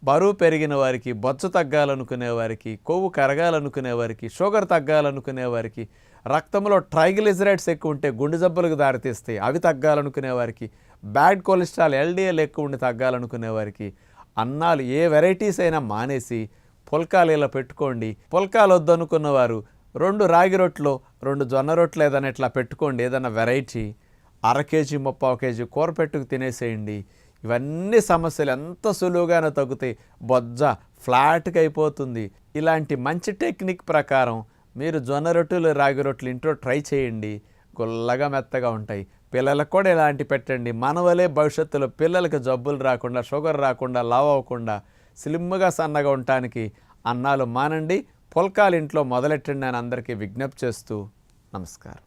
బరువు పెరిగిన వారికి, బొచ్చ తగ్గాలనుకునే వారికి, కొవ్వు కరగాలనుకునే వారికి, షుగర్ తగ్గాలనుకునే వారికి, రక్తంలో ట్రైగ్లిజరైడ్స్ ఎక్కువ ఉంటే గుండె జబ్బులకు దారితీస్తాయి, అవి తగ్గాలనుకునే వారికి, బ్యాడ్ కొలెస్ట్రాల్ ఎల్డిఎల్ ఎక్కువ ఉండి తగ్గాలనుకునే వారికి అన్నాలు ఏ వెరైటీస్ అయినా మానేసి పుల్కాలు ఇలా పెట్టుకోండి. పుల్కాలు వద్దనుకున్న వారు 2 రాగి రొట్టెలు 2 జొన్న రొట్టెలు ఏదైనా ఇట్లా పెట్టుకోండి. ఏదైనా వెరైటీ 1/2 కేజీ 3/4 కేజీ కూర పెట్టుకు తినేసేయండి. ఇవన్నీ సమస్యలు ఎంత సులువుగానే తగ్గుతాయి. బొజ్జ ఫ్లాట్గా అయిపోతుంది. ఇలాంటి మంచి టెక్నిక్ ప్రకారం మీరు జొన్న రొట్టెలు రాగి రొట్టెలు ఇంట్లో ట్రై చేయండి. గుల్లగా మెత్తగా ఉంటాయి. పిల్లలకు కూడా ఇలాంటి పెట్టండి. మన వలే భవిష్యత్తులో పిల్లలకి జబ్బులు రాకుండా, షుగర్ రాకుండా, లావ్ అవ్వకుండా, స్లిమ్గా సన్నగా ఉండటానికి అన్నాలు మానండి. పుల్కాలు ఇంట్లో మొదలెట్టండి అని అందరికీ విజ్ఞప్తి చేస్తూ నమస్కారం.